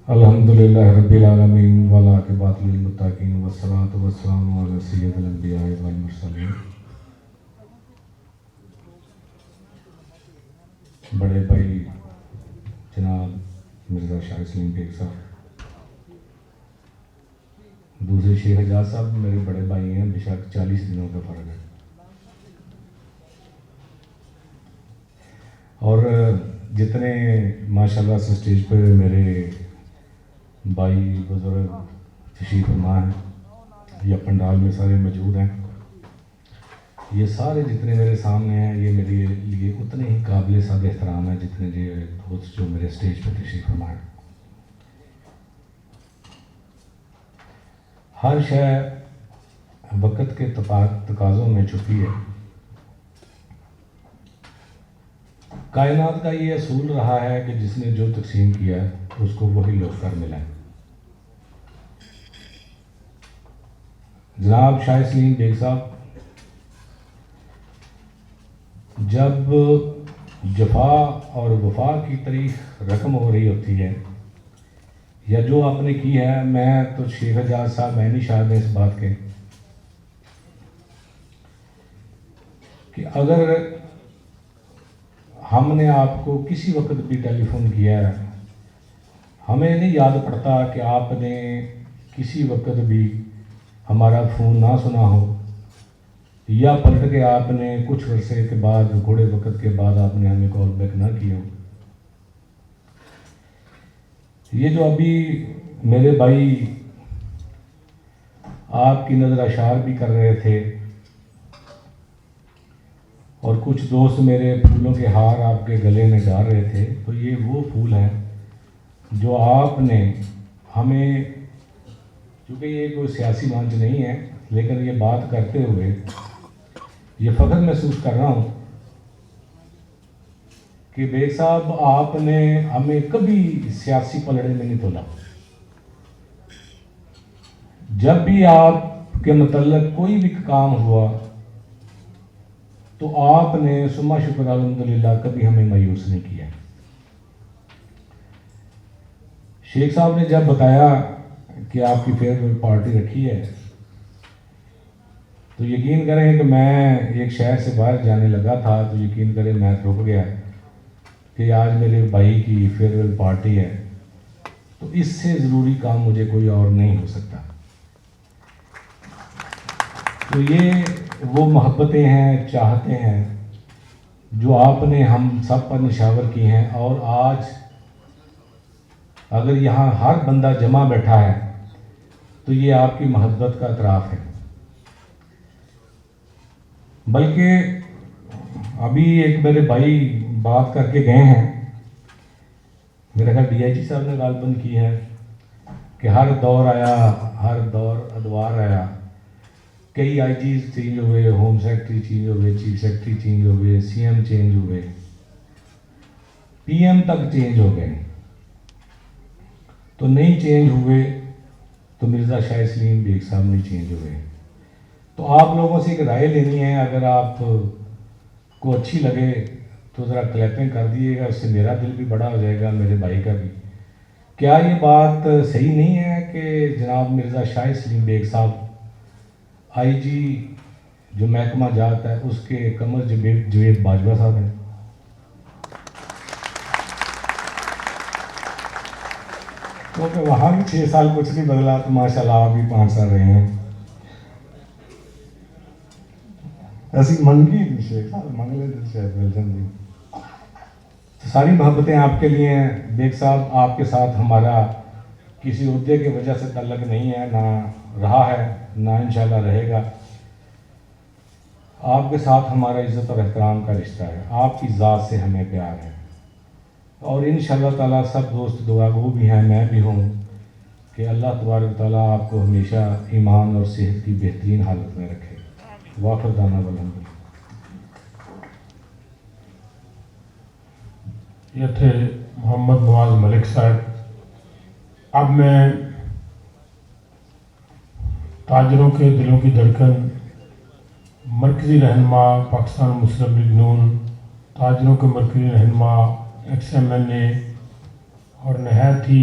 الحمدللہ رب العالمین والعاقبۃ للمتقین والصلاۃ والسلام علی سید الانبیاء والمرسلین۔ بڑے بھائی جناب مرزا شاہ سلیم بیگ صاحب، دوسرے شیخ حجاز صاحب میرے بڑے بھائی ہیں، بے شک 40 دنوں کا فرق ہے، اور جتنے ماشاءاللہ سے اسٹیج پہ میرے بھائی بزرگ تشریف فرما ہیں یا پنڈال میں سارے موجود ہیں، یہ سارے جتنے میرے سامنے ہیں یہ میرے لیے اتنے ہی قابل صد احترام ہیں جتنے دوست جو میرے اسٹیج پہ تشریف فرما ہیں۔ ہر شے وقت کے تقاضوں میں چھپی ہے۔ کائنات کا یہ اصول رہا ہے کہ جس نے جو تقسیم کیا ہے اس کو وہی لوٹ کر ملا ہے۔ جناب شاہ سلیم بیگ صاحب، جب جفا اور وفا کی تاریخ رقم ہو رہی ہوتی ہے یا جو آپ نے کی ہے، میں تو شیخ حجاز صاحب میں نہیں شاہد اس بات کے کہ اگر ہم نے آپ کو کسی وقت بھی ٹیلی فون کیا ہے، ہمیں نہیں یاد پڑتا کہ آپ نے کسی وقت بھی ہمارا فون نہ سنا ہو یا پلٹ کے آپ نے کچھ عرصے کے بعد تھوڑے وقت کے بعد آپ نے ہمیں کال بیک نہ کیا ہو۔ یہ جو ابھی میرے بھائی آپ کی نظر اشار بھی کر رہے تھے اور کچھ دوست میرے پھولوں کے ہار آپ کے گلے میں ڈال رہے تھے، تو یہ وہ پھول ہیں جو آپ نے ہمیں، چونکہ یہ کوئی سیاسی منچ نہیں ہے لیکن یہ بات کرتے ہوئے یہ فخر محسوس کر رہا ہوں کہ بیگ صاحب آپ نے ہمیں کبھی سیاسی پلڑے میں نہیں تولا۔ جب بھی آپ کے متعلق کوئی بھی کام ہوا تو آپ نے ثم شکر الحمدللہ کبھی ہمیں مایوس نہیں کیا۔ شیخ صاحب نے جب بتایا کہ آپ کی فیئرویل پارٹی رکھی ہے تو یقین کریں کہ میں ایک شہر سے باہر جانے لگا تھا، تو یقین کریں میں رک گیا کہ آج میرے بھائی کی فیئرویل پارٹی ہے، تو اس سے ضروری کام مجھے کوئی اور نہیں ہو سکتا۔ تو یہ وہ محبتیں ہیں، چاہتے ہیں جو آپ نے ہم سب پر نشاور کی ہیں، اور آج اگر یہاں ہر بندہ جمع بیٹھا ہے تو یہ آپ کی محبت کا اعتراف ہے۔ بلکہ ابھی ایک میرے بھائی بات کر کے گئے ہیں، میرا خیال ڈی آئی جی صاحب نے غالباً کی ہے کہ ہر دور آیا، ہر دور ادوار آیا، کئی آئی جیز چینج ہوئے، ہوم سیکرٹری چینج ہوئے، چیف سیکرٹری چینج ہوئے، سی ایم چینج ہوئے، پی ایم تک چینج ہو گئے، تو نہیں چینج ہوئے تو مرزا شاہ سلیم بیگ صاحب نہیں چینج ہوئے۔ تو آپ لوگوں سے ایک رائے لینی ہے، اگر آپ کو اچھی لگے تو ذرا کلیپنگ کر دیجیے گا، اس سے میرا دل بھی بڑا ہو جائے گا، میرے بھائی کا بھی۔ کیا یہ بات صحیح نہیں ہے کہ جناب مرزا شاہ سلیم بیگ صاحب آئی جی جو محکمہ جات ہے اس کے قمر جوید باجوہ صاحب ہیں؟ کیونکہ وہاں بھی 6 سال کچھ نہیں بدلا، تو ماشاءاللہ آپ بھی 5 سال رہے ہیں۔ ایسی منگی شیخ صاحب منگ لیتے، ساری محبتیں آپ کے لیے ہیں بیگ صاحب۔ آپ کے ساتھ ہمارا کسی عہدے کی وجہ سے تعلق نہیں ہے، نہ رہا ہے، نہ انشاءاللہ رہے گا۔ آپ کے ساتھ ہمارا عزت اور احترام کا رشتہ ہے، آپ کی ذات سے ہمیں پیار ہے، اور انشاءاللہ تعالیٰ سب دوست دعا گو بھی ہیں، میں بھی ہوں، کہ اللہ تبارک تعالیٰ آپ کو ہمیشہ ایمان اور صحت کی بہترین حالت میں رکھے۔ واخر دعوانا الحمدللہ۔ یہ تھے محمد نواز ملک صاحب۔ اب میں تاجروں کے دلوں کی دھڑکن، مرکزی رہنما پاکستان مسلم لیگ نون، تاجروں کے مرکزی رہنما ایکس ایم این اے، اور نہایت ہی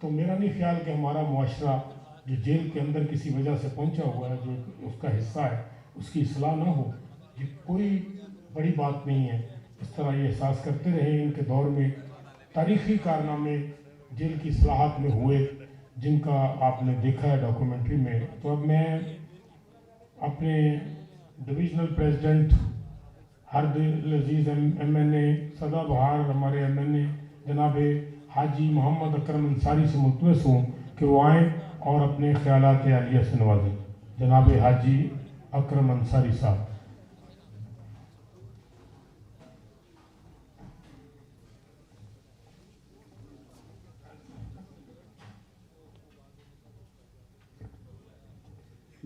تو میرا نہیں خیال کہ ہمارا معاشرہ جو جیل کے اندر کسی وجہ سے پہنچا ہوا ہے، جو اس کا حصہ ہے، اس کی اصلاح نہ ہو، یہ کوئی بڑی بات نہیں ہے۔ اس طرح یہ احساس کرتے رہے، ان کے دور میں تاریخی کارنامے جیل کی اصلاحات میں ہوئے جن کا آپ نے دیکھا ہے ڈاکومنٹری میں۔ تو اب میں اپنے ڈویژنل پریزیڈنٹ ہرد عزیز ایم این اے سدا بہار، ہمارے ایم این اے جناب حاجی محمد اکرم انصاری سے ملتمس ہوں کہ وہ آئیں اور اپنے خیالات عالیہ سے نوازیں۔ جناب حاجی اکرم انصاری صاحب۔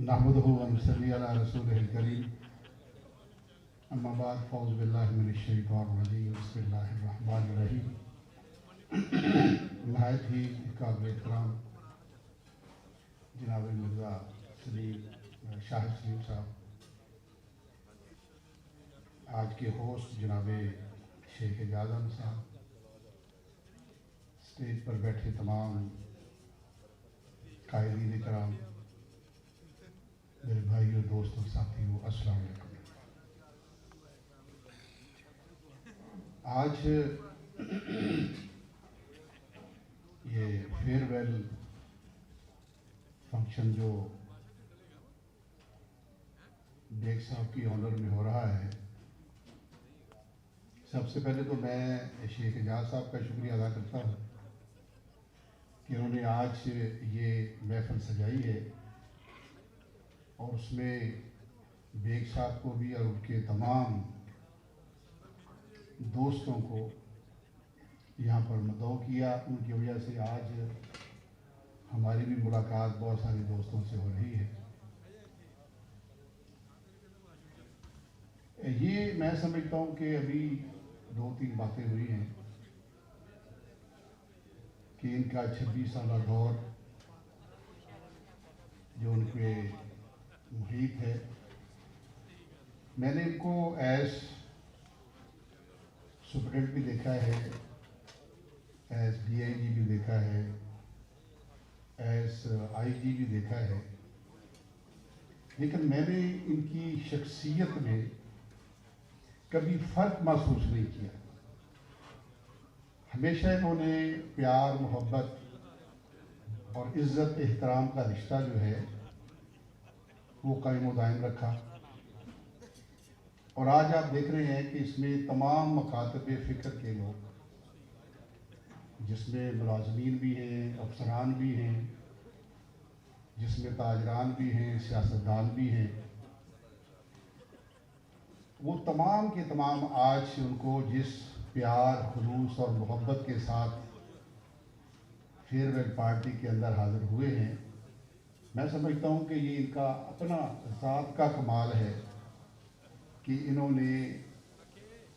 نحمده ونصلي على رسوله الكريم اما بعد فاعوذ باللہ من الشیطان الرجیم بسم اللہ الرحمن الرحیم۔ نہایت ہی قابل احترام جناب مرزا سلیم شاہد سلیم صاحب، آج کے ہوسٹ جناب شیخ اعجاز احمد صاحب، اسٹیج پر بیٹھے تمام قائدین کرام، میرے بھائیوں، دوستوں، ساتھیوں، السلام علیکم۔ آج یہ فیئر ویل فنکشن جو بیگ صاحب کی آنر میں ہو رہا ہے، سب سے پہلے تو میں شیخ اعجاز صاحب کا شکریہ ادا کرتا ہوں کہ انہوں نے آج یہ محفل سجائی ہے، اور اس میں بیگ صاحب کو بھی اور ان کے تمام دوستوں کو یہاں پر مدعو کیا۔ ان کی وجہ سے آج ہماری بھی ملاقات بہت سارے دوستوں سے ہو رہی ہے۔ یہ میں سمجھتا ہوں کہ ابھی 2-3 باتیں ہوئی ہیں کہ ان کا 26 سالہ دور جو ان کے محیط ہے، میں نے ان کو ایز سپرنٹ بھی دیکھا ہے، ایز ڈی آئی جی بھی دیکھا ہے، ایز آئی جی بھی دیکھا ہے، لیکن میں نے ان کی شخصیت میں کبھی فرق محسوس نہیں کیا۔ ہمیشہ انہوں نے پیار، محبت اور عزت احترام کا رشتہ جو ہے وہ قائم و دائم رکھا، اور آج آپ دیکھ رہے ہیں کہ اس میں تمام مکاتب فکر کے لوگ، جس میں ملازمین بھی ہیں، افسران بھی ہیں، جس میں تاجران بھی ہیں، سیاستدان بھی ہیں، وہ تمام کے تمام آج ان کو جس پیار، خلوص اور محبت کے ساتھ فیئر ویل پارٹی کے اندر حاضر ہوئے ہیں، میں سمجھتا ہوں کہ یہ ان کا اپنا ذات کا کمال ہے کہ انہوں نے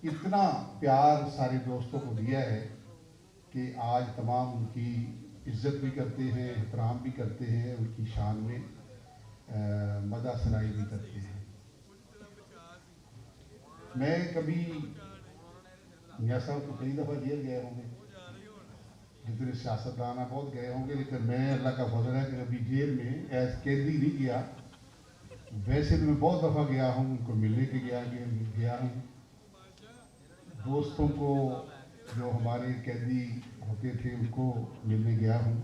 اتنا پیار سارے دوستوں کو دیا ہے کہ آج تمام ان کی عزت بھی کرتے ہیں، احترام بھی کرتے ہیں، ان کی شان میں مدح ثنائی بھی کرتے ہیں۔ میں کبھی میاں صاحب کو کئی دفعہ جیل گئے ہوں گے، جتنے سیاستدان بہت گئے ہوں گے، لیکن میں اللہ کا فضل ہے کہ کبھی جیل میں ایز قیدی نہیں گیا۔ ویسے تو میں بہت دفعہ گیا ہوں، ان کو ملنے کے گیا ہوں، دوستوں کو جو ہمارے قیدی ہوتے تھے ان کو ملنے گیا ہوں،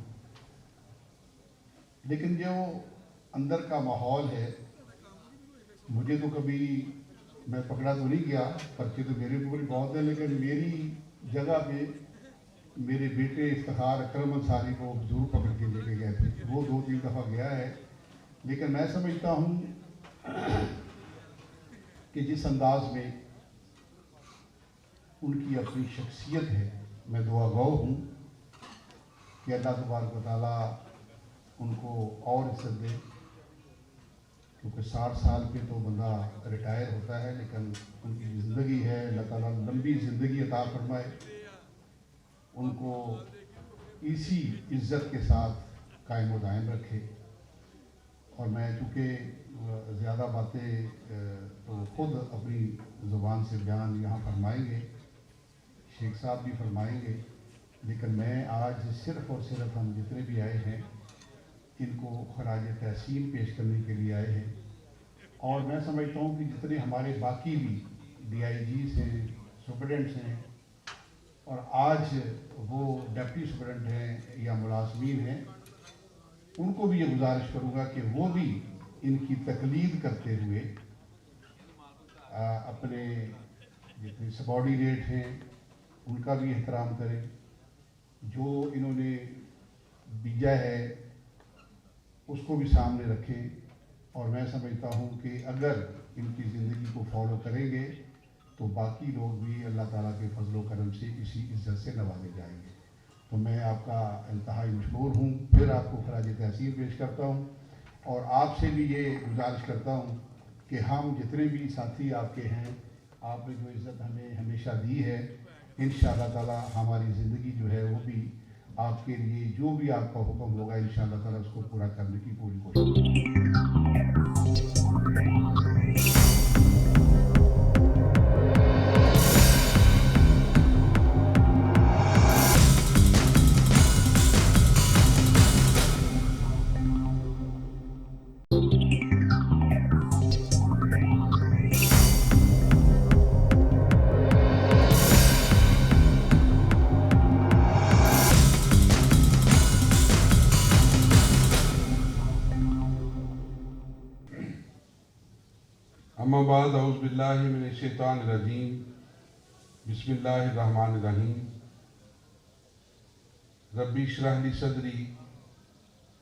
لیکن جو اندر کا ماحول ہے، مجھے تو کبھی، میں پکڑا تو نہیں گیا، پرچے تو میرے اوپر بہت ہیں، لیکن میری جگہ پہ میرے بیٹے افتخار اکرم انصاری کو ضرور پکڑ کے لے کے گئے تھے، وہ 2-3 دفعہ گیا ہے۔ لیکن میں سمجھتا ہوں کہ جس انداز میں ان کی اپنی شخصیت ہے، میں دعا گو ہوں کہ اللہ تبارک و تعالیٰ ان کو اور عزت دے، کیونکہ 60 سال پہ تو بندہ ریٹائر ہوتا ہے، لیکن ان کی زندگی ہے، اللہ تعالیٰ لمبی زندگی عطا فرمائے، ان کو اسی عزت کے ساتھ قائم و دائم رکھے۔ اور میں چونکہ زیادہ باتیں تو خود اپنی زبان سے بیان یہاں فرمائیں گے، شیخ صاحب بھی فرمائیں گے، لیکن میں آج صرف اور صرف ہم جتنے بھی آئے ہیں ان کو خراج تحسین پیش کرنے کے لیے آئے ہیں. اور میں سمجھتا ہوں کہ جتنے ہمارے باقی بھی ڈی آئی جیز ہیں, سپرڈنٹس ہیں, اور آج وہ ڈپٹی سپرڈنٹ ہیں یا ملازمین ہیں, ان کو بھی یہ گزارش کروں گا کہ وہ بھی ان کی تقلید کرتے ہوئے اپنے جتنے سبارڈینیٹ ہیں ان کا بھی احترام کریں. جو انہوں نے بیجا ہے اس کو بھی سامنے رکھیں. اور میں سمجھتا ہوں کہ اگر ان کی زندگی کو فالو کریں گے تو باقی لوگ بھی اللہ تعالیٰ کے فضل و کرم سے اسی عزت سے نوازے جائیں گے. تو میں آپ کا انتہائی مشکور ہوں. پھر آپ کو خراج تحسین پیش کرتا ہوں اور آپ سے بھی یہ گزارش کرتا ہوں کہ ہم جتنے بھی ساتھی آپ کے ہیں, آپ نے جو عزت ہمیں ہمیشہ دی ہے, انشاءاللہ تعالیٰ ہماری زندگی جو ہے وہ بھی آپ کے لیے جو بھی آپ کا حکم ہوگا انشاءاللہ تعالیٰ اس کو پورا کرنے کی پوری کوشش کریں. اما بعد اعوذ باللہ من الشیطان الرجیم بسم اللہ الرحمن الرحیم ربی اشرح لی صدری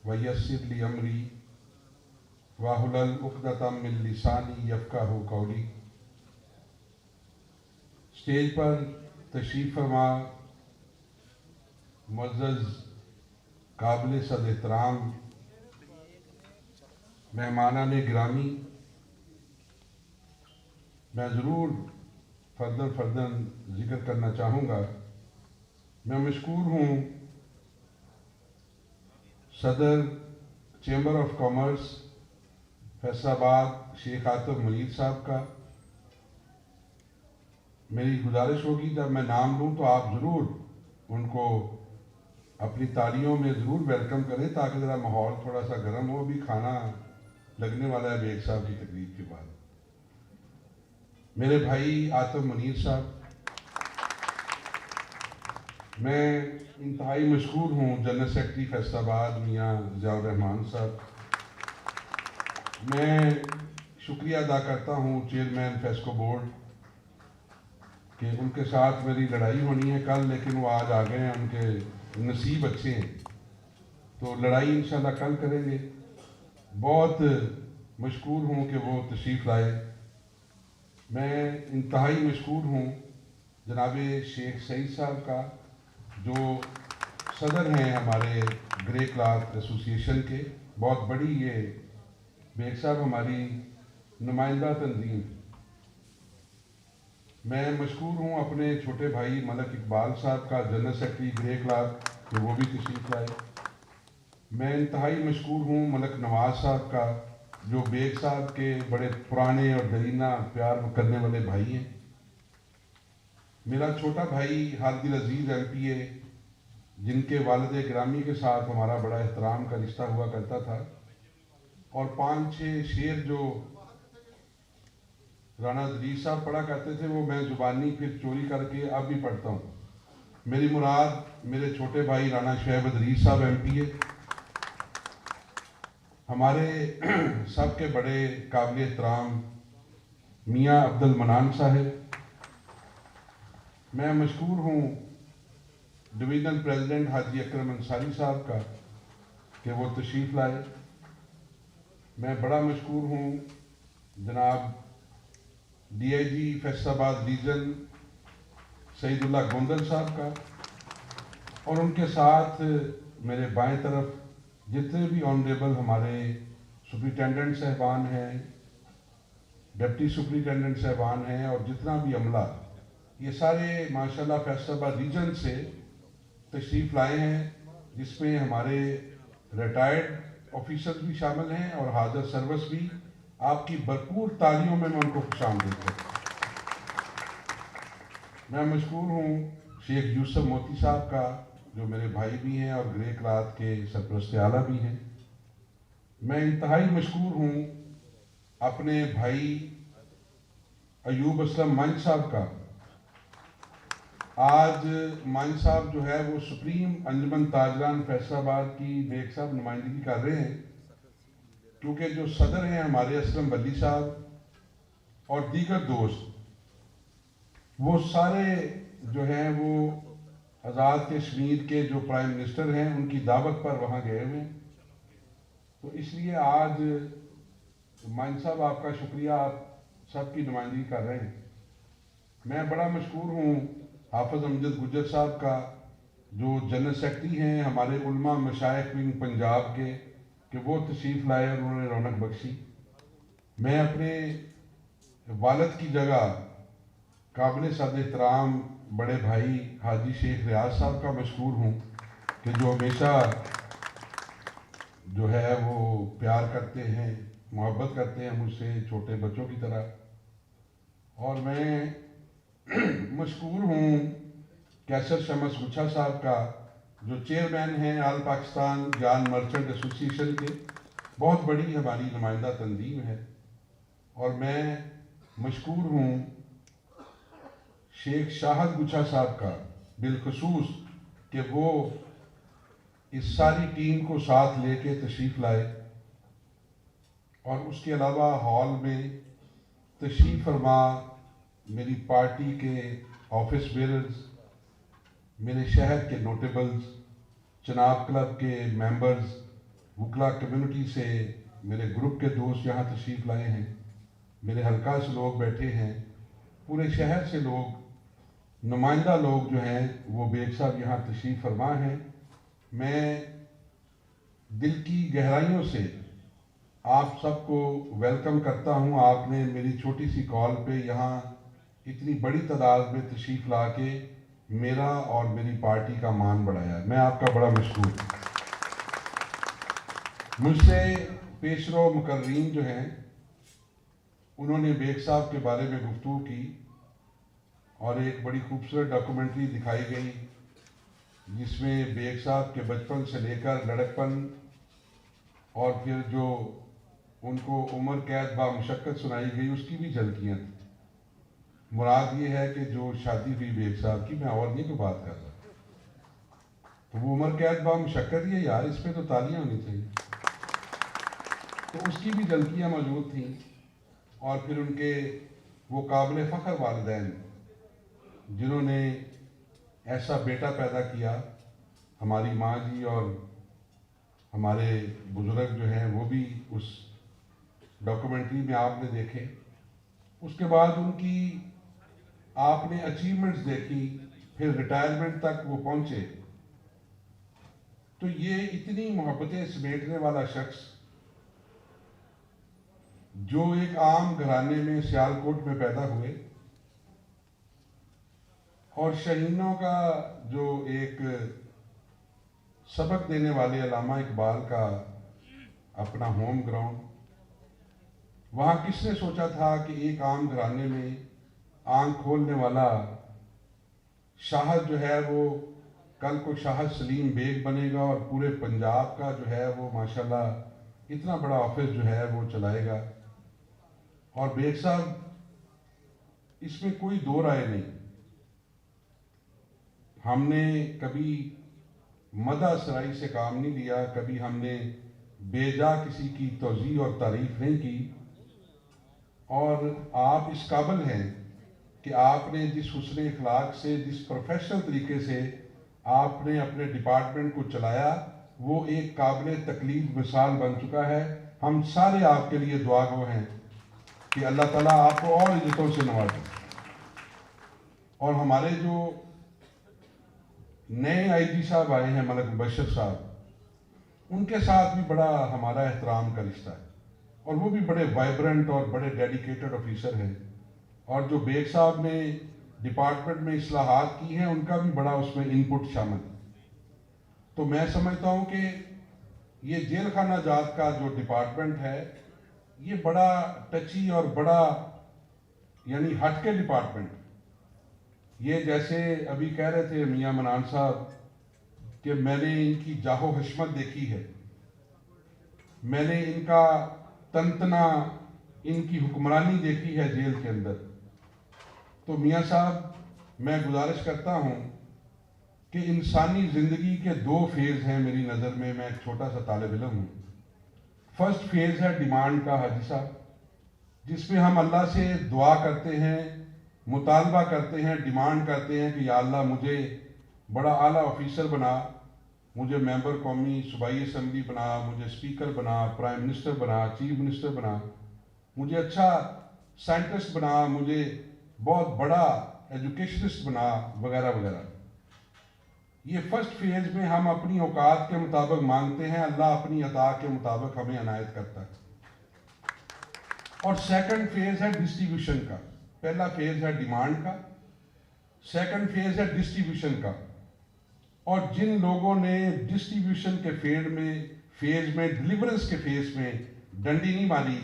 ویسر لی امری واحلل عقدۃ من لسانی یفقہوا قولی. اسٹیج پر تشریف فرما معزز قابل صد احترام مہمانان گرامی, میں ضرور فرداً ذکر کرنا چاہوں گا. میں مشکور ہوں صدر چیمبر آف کامرس فیصل آباد شیخ عاطف منیر صاحب کا. میری گزارش ہوگی جب میں نام لوں تو آپ ضرور ان کو اپنی تالیوں میں ضرور ویلکم کریں تاکہ ذرا ماحول تھوڑا سا گرم ہو. ابھی کھانا لگنے والا ہے بیگ صاحب کی تقریر کے بعد. میرے بھائی عاطف منیر صاحب, میں انتہائی مشکور ہوں جنرل سیکرٹری فیصل آباد میاں ضیاء الرحمان صاحب. میں شکریہ ادا کرتا ہوں چیئرمین فیسکو بورڈ کہ ان کے ساتھ میری لڑائی ہونی ہے کل, لیکن وہ آج آ گئے ہیں, ان کے نصیب اچھے ہیں, تو لڑائی انشاءاللہ کل کریں گے. بہت مشکور ہوں کہ وہ تشریف لائے. میں انتہائی مشکور ہوں جناب شیخ سعید صاحب کا جو صدر ہیں ہمارے گرے کلاتھ ایسوسی ایشن کے. بہت بڑی یہ بیگ صاحب ہماری نمائندہ تنظیم. میں مشکور ہوں اپنے چھوٹے بھائی ملک اقبال صاحب کا جنرل سیکرٹری گرے کلاتھ کہ وہ بھی تشریف لائے. میں انتہائی مشکور ہوں ملک نواز صاحب کا جو بیگ صاحب کے بڑے پرانے اور دیرینہ پیار کرنے والے بھائی ہیں. میرا چھوٹا بھائی حاجی العزیز ایم پی اے جن کے والد گرامی کے ساتھ ہمارا بڑا احترام کا رشتہ ہوا کرتا تھا, اور 5-6 شعر جو رانا ادریس صاحب پڑھا کرتے تھے وہ میں زبانی پھر چوری کر کے اب بھی پڑھتا ہوں. میری مراد میرے چھوٹے بھائی رانا شعیب ادریس صاحب ایم پی اے, ہمارے سب کے بڑے قابل احترام میاں عبد المنان صاحب. میں مشکور ہوں ڈویژنل پریزیڈنٹ حاجی اکرم انصاری صاحب کا کہ وہ تشریف لائے. میں بڑا مشکور ہوں جناب ڈی آئی جی فیصل آباد ریجن سعید اللہ گوندل صاحب کا, اور ان کے ساتھ میرے بائیں طرف جتنے بھی آنریبل ہمارے سپرنٹینڈنٹ صاحبان ہیں, ڈپٹی سپرنٹینڈنٹ صاحبان ہیں, اور جتنا بھی عملہ, یہ سارے ماشاءاللہ فیصل آباد ریجن سے تشریف لائے ہیں, جس میں ہمارے ریٹائرڈ آفیسر بھی شامل ہیں اور حاضر سروس بھی. آپ کی بھرپور تالیوں میں ان کو خوش آمدید کرتا ہوں. میں مشکور ہوں شیخ یوسف موتی صاحب کا جو میرے بھائی بھی ہیں اور گرے کلاتھ کے سرپرست اعلیٰ بھی ہیں، میں انتہائی مشکور ہوں اپنے بھائی ایوب اسلم مائن صاحب کا۔ آج مائن صاحب جو ہے وہ سپریم انجمن تاجران فیصل آباد کی بیگ صاحب نمائندگی کر رہے ہیں، کیونکہ جو صدر ہیں ہمارے اسلم ولی صاحب اور دیگر دوست، وہ سارے جو ہیں وہ آزاد کشمیر کے جو پرائم منسٹر ہیں ان کی دعوت پر وہاں گئے ہوئے ہیں۔ تو اس لیے آج مائن صاحب آپ کا شکریہ، آپ سب کی نمائندگی کر رہے ہیں۔ میں بڑا مشکور ہوں حافظ امجد گجر صاحب کا، جو جنرل سیکرٹری ہیں ہمارے علماء مشائخ ونگ پنجاب کے، کہ وہ تشریف لائے اور انہوں نے رونق بخشی۔ میں اپنے والد کی جگہ قابل صد احترام بڑے بھائی حاجی شیخ ریاض صاحب کا مشکور ہوں، کہ جو ہمیشہ جو ہے وہ پیار کرتے ہیں، محبت کرتے ہیں مجھ سے چھوٹے بچوں کی طرح۔ اور میں مشکور ہوں کیسر شمس گچھا صاحب کا، جو چیئرمین ہیں آل پاکستان جان مرچنٹ ایسوسی ایشن کے، بہت بڑی ہماری نمائندہ تنظیم ہے۔ اور میں مشکور ہوں شیخ شاہد گچھا صاحب کا بالخصوص، کہ وہ اس ساری ٹیم کو ساتھ لے کے تشریف لائے، اور اس کے علاوہ ہال میں تشریف فرما میری پارٹی کے آفس بیئرز، میرے شہر کے نوٹیبلز، چناب کلب کے ممبرز، وکلا کمیونٹی سے میرے گروپ کے دوست یہاں تشریف لائے ہیں، میرے حلقہ سے لوگ بیٹھے ہیں، پورے شہر سے لوگ، نمائندہ لوگ جو ہیں وہ بیگ صاحب یہاں تشریف فرما ہیں۔ میں دل کی گہرائیوں سے آپ سب کو ویلکم کرتا ہوں۔ آپ نے میری چھوٹی سی کال پہ یہاں اتنی بڑی تعداد میں تشریف لا کے میرا اور میری پارٹی کا مان بڑھایا، میں آپ کا بڑا مشکور ہوں۔ مجھ سے پیشرو مقررین جو ہیں انہوں نے بیگ صاحب کے بارے میں گفتگو کی، اور ایک بڑی خوبصورت ڈاکومنٹری دکھائی گئی جس میں بیگ صاحب کے بچپن سے لے کر لڑکپن اور پھر جو ان کو عمر قید با مشقت سنائی گئی اس کی بھی جھلکیاں تھیں۔ مراد یہ ہے کہ جو شادی ہوئی بیگ صاحب کی، میں اور نہیں کو بات کر رہا، تو وہ عمر قید با مشقت ہی ہے یار، اس پہ تو تالیاں ہونی چاہیے۔ تو اس کی بھی جھلکیاں موجود تھیں، اور پھر ان کے وہ قابل فخر والدین جنہوں نے ایسا بیٹا پیدا کیا، ہماری ماں جی اور ہمارے بزرگ جو ہیں وہ بھی اس ڈاکومنٹری میں آپ نے دیکھے۔ اس کے بعد ان کی آپ نے اچیومنٹس دیکھی، پھر ریٹائرمنٹ تک وہ پہنچے۔ تو یہ اتنی محبتیں سمیٹنے والا شخص، جو ایک عام گھرانے میں سیالکوٹ میں پیدا ہوئے، اور شہینوں کا جو ایک سبق دینے والے علامہ اقبال کا اپنا ہوم گراؤنڈ، وہاں کس نے سوچا تھا کہ ایک عام گھرانے میں آنکھ کھولنے والا شاہد جو ہے وہ کل کو شاہد سلیم بیگ بنے گا، اور پورے پنجاب کا جو ہے وہ ماشاءاللہ اتنا بڑا آفس جو ہے وہ چلائے گا۔ اور بیگ صاحب، اس میں کوئی دو رائے نہیں، ہم نے کبھی مدح سرائی سے کام نہیں لیا، کبھی ہم نے بے جا کسی کی توضیح اور تعریف نہیں کی، اور آپ اس قابل ہیں کہ آپ نے جس حسن اخلاق سے، جس پروفیشنل طریقے سے آپ نے اپنے ڈپارٹمنٹ کو چلایا، وہ ایک قابل تقلید مثال بن چکا ہے۔ ہم سارے آپ کے لیے دعا گو ہیں کہ اللہ تعالیٰ آپ کو اور عزتوں سے نوازے۔ اور ہمارے جو نئے آئی جی صاحب آئے ہیں ملک مبشر صاحب، ان کے ساتھ بھی بڑا ہمارا احترام کا رشتہ ہے، اور وہ بھی بڑے وائبرنٹ اور بڑے ڈیڈیکیٹڈ آفیسر ہیں، اور جو بیگ صاحب نے ڈپارٹمنٹ میں اصلاحات کی ہیں ان کا بھی بڑا اس میں انپٹ شامل ہے۔ تو میں سمجھتا ہوں کہ یہ جیل خانہ جات کا جو ڈپارٹمنٹ ہے یہ بڑا ٹچی اور بڑا یعنی ہٹ کے ڈپارٹمنٹ۔ یہ جیسے ابھی کہہ رہے تھے میاں منان صاحب کہ میں نے ان کی جاہ و حشمت دیکھی ہے، میں نے ان کا تنتنا، ان کی حکمرانی دیکھی ہے جیل کے اندر. تو میاں صاحب میں گزارش کرتا ہوں کہ انسانی زندگی کے 2 فیز ہیں میری نظر میں ایک چھوٹا سا طالب علم ہوں. فرسٹ فیز ہے ڈیمانڈ کا حاجی صاحب، جس میں ہم اللہ سے دعا کرتے ہیں، مطالبہ کرتے ہیں، ڈیمانڈ کرتے ہیں کہ یا اللہ مجھے بڑا اعلیٰ آفیسر بنا، مجھے ممبر قومی صوبائی اسمبلی بنا، مجھے اسپیکر بنا، پرائم منسٹر بنا، چیف منسٹر بنا، مجھے اچھا سائنٹسٹ بنا، مجھے بہت بڑا ایجوکیشنسٹ بنا، وغیرہ وغیرہ. یہ فرسٹ فیز میں ہم اپنی اوقات کے مطابق مانگتے ہیں، اللہ اپنی عطا کے مطابق ہمیں عنایت کرتا ہے. اور سیکنڈ فیز ہے ڈسٹریبیوشن کا. پہلا فیز ہے ڈیمانڈ کا، سیکنڈ فیز ہے ڈسٹریبیوشن کا. اور جن لوگوں نے ڈسٹریبیوشن کے فیز میں ڈیلیورنس کے فیز میں ڈنڈی نہیں ماری،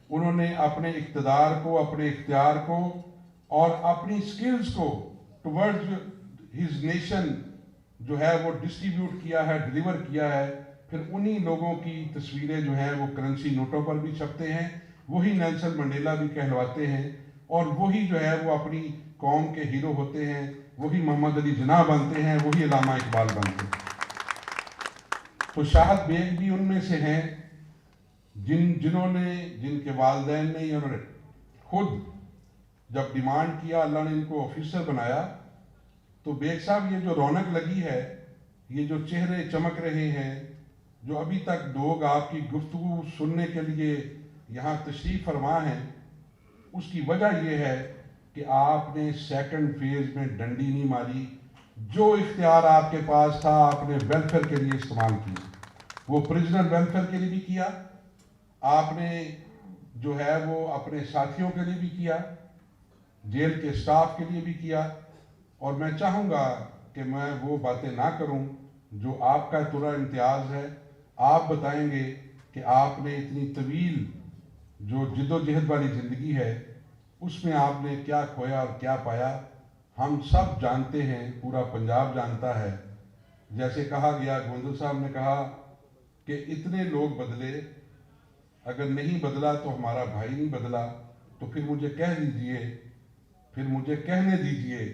انہوں نے اپنے اقتدار کو، اپنے اختیار کو اور اپنی سکلز کو ٹورڈز ہز نیشن جو ہے وہ ڈسٹریبیوٹ کیا ہے، ڈیلیور کیا ہے. پھر انہی لوگوں کی تصویریں جو ہیں وہ کرنسی نوٹوں پر بھی چھپتے ہیں، وہی نیلسن منڈیلا بھی کہلواتے ہیں، اور وہی جو ہے وہ اپنی قوم کے ہیرو ہوتے ہیں، وہی محمد علی جناح بنتے ہیں، وہی علامہ اقبال بنتے ہیں. تو شاہد بیگ بھی ان میں سے ہیں جن کے والدین نے انہوں نے خود جب ڈیمانڈ کیا، اللہ نے ان کو آفیسر بنایا. تو بیگ صاحب یہ جو رونق لگی ہے، یہ جو چہرے چمک رہے ہیں، جو ابھی تک لوگ آپ کی گفتگو سننے کے لیے یہاں تشریف فرما ہیں، اس کی وجہ یہ ہے کہ آپ نے سیکنڈ فیز میں ڈنڈی نہیں ماری. جو اختیار آپ کے پاس تھا آپ نے ویلفیئر کے لیے استعمال کیا. وہ پرزنر ویلفیئر کے لیے بھی کیا، آپ نے جو ہے وہ اپنے ساتھیوں کے لیے بھی کیا، جیل کے سٹاف کے لیے بھی کیا. اور میں چاہوں گا کہ میں وہ باتیں نہ کروں جو آپ کا تھوڑا امتیاز ہے. آپ بتائیں گے کہ آپ نے اتنی طویل جو جد و جہد والی زندگی ہے اس میں آپ نے کیا کھویا اور کیا پایا. ہم سب جانتے ہیں، پورا پنجاب جانتا ہے. جیسے کہا گیا، گوندل صاحب نے کہا کہ اتنے لوگ بدلے، اگر نہیں بدلا تو ہمارا بھائی نہیں بدلا. تو پھر مجھے کہہ دیجئے، پھر مجھے کہنے دیجئے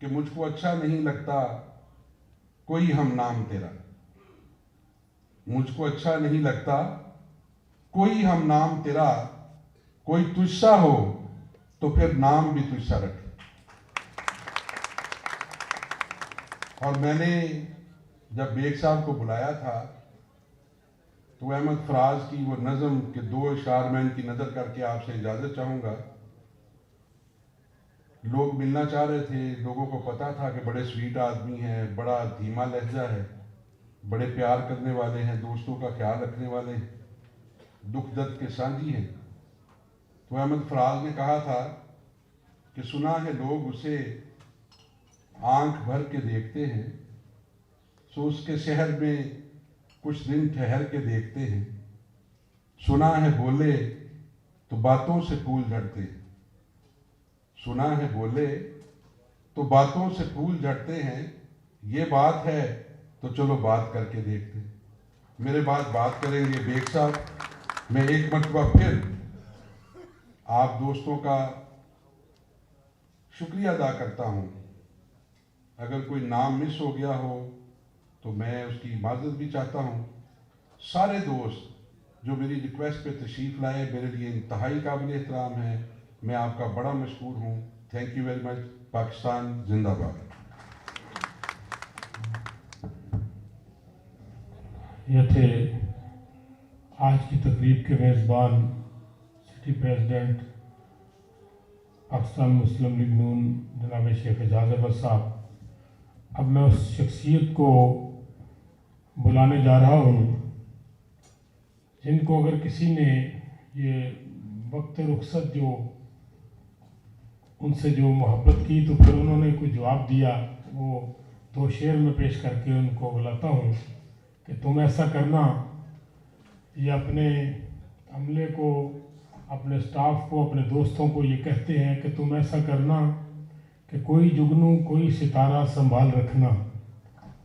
کہ مجھ کو اچھا نہیں لگتا کوئی ہم نام تیرا، مجھ کو اچھا نہیں لگتا کوئی ہم نام تیرا، کوئی تجھ سا ہو تو پھر نام بھی تجھ سا رکھے. اور میں نے جب بیگ صاحب کو بلایا تھا تو احمد فراز کی وہ نظم کے 2 اشعار میں ان کی نظر کر کے آپ سے اجازت چاہوں گا. لوگ ملنا چاہ رہے تھے، لوگوں کو پتا تھا کہ بڑے سویٹ آدمی ہیں، بڑا دھیما لہجہ ہے، بڑے پیار کرنے والے ہیں، دوستوں کا خیال رکھنے والے ہیں، دکھ درد کے سانجھی ہیں. تو احمد فراز نے کہا تھا کہ سنا ہے لوگ اسے آنکھ بھر کے دیکھتے ہیں، سو اس کے شہر میں کچھ دن ٹھہر کے دیکھتے ہیں. سنا ہے بولے تو باتوں سے پھول جھڑتے ہیں، سنا ہے بولے تو باتوں سے پھول جھڑتے ہیں. یہ بات ہے تو چلو بات کر کے دیکھتے ہیں. میرے بعد بات کریں گے بیگ صاحب. میں ایک مرتبہ پھر آپ دوستوں کا شکریہ ادا کرتا ہوں. اگر کوئی نام مس ہو گیا ہو تو میں اس کی معذرت بھی چاہتا ہوں. سارے دوست جو میری ریکویسٹ پہ تشریف لائے میرے لیے انتہائی قابل احترام ہیں. میں آپ کا بڑا مشکور ہوں. Thank you very much. Pakistan زندہ باد. یہ تھے آج کی تقریب کے میزبان سٹی پریزیڈنٹ پاکستان مسلم لیگ نون جناب شیخ اعجاز احمد صاحب. اب میں اس شخصیت کو بلانے جا رہا ہوں جن کو اگر کسی نے یہ وقت رخصت جو ان سے جو محبت کی تو پھر انہوں نے کوئی جواب دیا، وہ 2 شعر میں پیش کر کے ان کو بلاتا ہوں کہ تم ایسا کرنا. یہ اپنے عملے کو، اپنے سٹاف کو، اپنے دوستوں کو یہ کہتے ہیں کہ تم ایسا کرنا کہ کوئی جگنو کوئی ستارہ سنبھال رکھنا.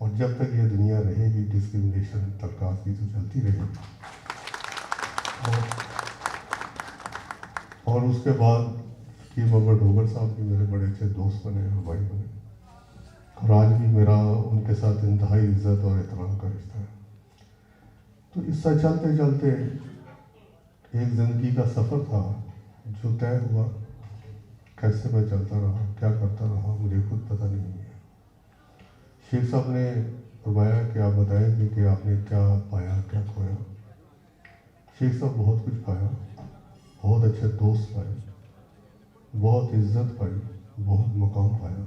اور جب تک یہ دنیا رہے گی ڈسکرمنیشن طبقات کی تو چلتی رہے گی. اور اس کے بعد فقیر محمد ڈوگر صاحب بھی میرے بڑے اچھے دوست بنے اور بھائی بنے, اور آج بھی میرا ان کے ساتھ انتہائی عزت اور احترام کا رشتہ ہے. تو اس سے چلتے چلتے ایک زندگی کا سفر تھا جو طے ہوا. کیسے میں چلتا رہا, کیا کرتا رہا, مجھے خود پتہ نہیں ہے. شیخ صاحب نے فرمایا کہ آپ بتائیں گے کہ آپ نے کیا پایا, کیا کھویا. شیخ صاحب بہت کچھ پایا, بہت اچھے دوست پائے, بہت عزت پائی, بہت مقام پایا.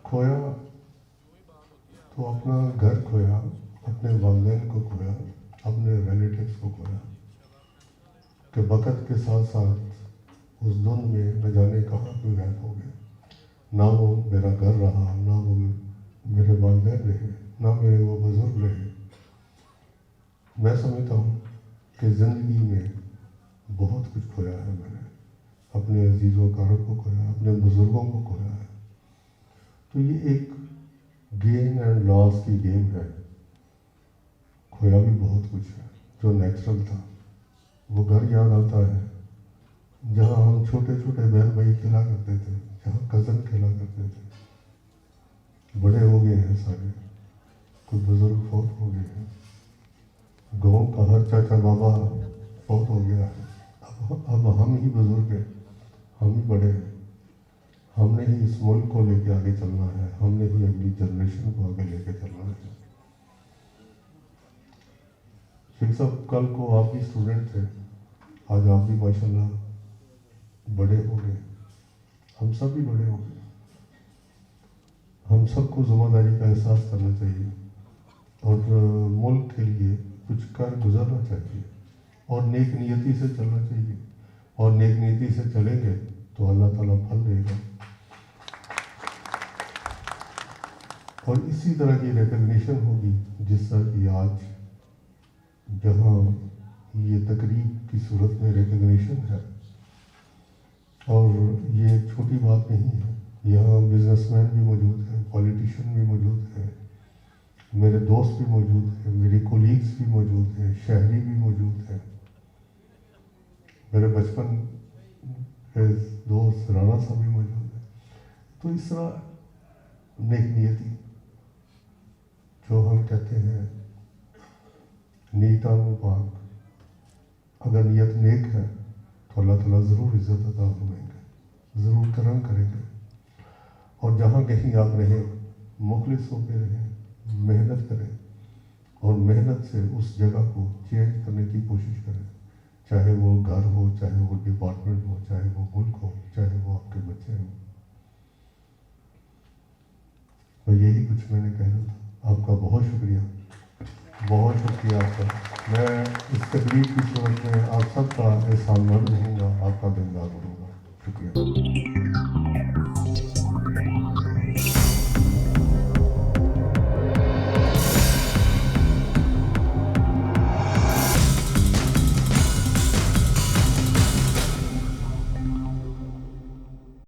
کھویا تو اپنا گھر کھویا, اپنے والدین کو کھویا, اپنے ریلیٹیوز کو کھویا, کہ وقت کے ساتھ ساتھ اس دن میں نہ جانے کہاں کوئی غائب ہو گئے. نہ وہ میرا گھر رہا, نہ وہ میرے والدین رہے, نہ میرے وہ بزرگ رہے. میں سمجھتا ہوں کہ زندگی میں بہت کچھ کھویا ہے میں نے. اپنے عزیز و اقارب کو کھویا, اپنے بزرگوں کو کھویا ہے. تو یہ ایک گین اینڈ لاس کی گیم ہے. کھویا بھی بہت کچھ ہے جو نیچرل تھا. وہ گھر یاد آتا ہے جہاں ہم چھوٹے چھوٹے بہن بھائی کھیلا کرتے تھے, جہاں کزن کھیلا کرتے تھے. بڑے ہو گئے ہیں سارے, کوئی بزرگ فوت ہو گئے ہیں. گاؤں کا ہر چاچا بابا فوت ہو گیا ہے. اب ہم ہی بزرگ ہیں, ہم ہی بڑے ہیں. ہم نے ہی اس ملک کو لے کے آگے چلنا ہے, ہم نے ہی اگلی جنریشن کو آگے لے کے چلنا ہے. شیخ صاحب کل کو آپ بھی اسٹوڈنٹ تھے, آج آپ بھی ماشاءاللہ بڑے ہو گئے, ہم سب بھی بڑے ہو گئے. ہم سب کو ذمہ داری کا احساس کرنا چاہیے اور ملک کے لیے کچھ کر گزرنا چاہیے اور نیک نیتی سے چلنا چاہیے. اور نیک نیتی سے چلیں گے تو اللہ تعالیٰ پھل دے گا. اور اسی طرح کی ریکگنیشن ہوگی جس طرح کی آج جہاں یہ تقریب کی صورت میں ریکگنیشن ہے. اور یہ چھوٹی بات نہیں ہے, یہاں بزنس مین بھی موجود ہیں, پولیٹیشین بھی موجود ہیں, میرے دوست بھی موجود ہیں, میری کولیگز بھی موجود ہیں, شہری بھی موجود ہیں, میرے بچپن کے دوست رانا صاحب بھی موجود ہیں. تو اس طرح نیک نیتی جو ہم کہتے ہیں نیتان پاک, اگر نیت نیک ہے تو اللہ تعالیٰ ضرور عزت عطا فرمائیں گے, ضرور کرم کریں گے. اور جہاں کہیں آپ رہیں مخلص ہو کے رہیں, محنت کریں اور محنت سے اس جگہ کو چینج کرنے کی کوشش کریں. چاہے وہ گھر ہو, چاہے وہ ڈپارٹمنٹ ہو, چاہے وہ ملک ہو, چاہے وہ آپ کے بچے ہوں. اور یہی کچھ میں نے کہنا تھا. آپ کا بہت شکریہ, بہت شکریہ آپ کا. میں اس تقریب کی صورت میں آپ سب کا احسان مند رہوں گا, آپ کا دیندار رہوں گا. شکریہ.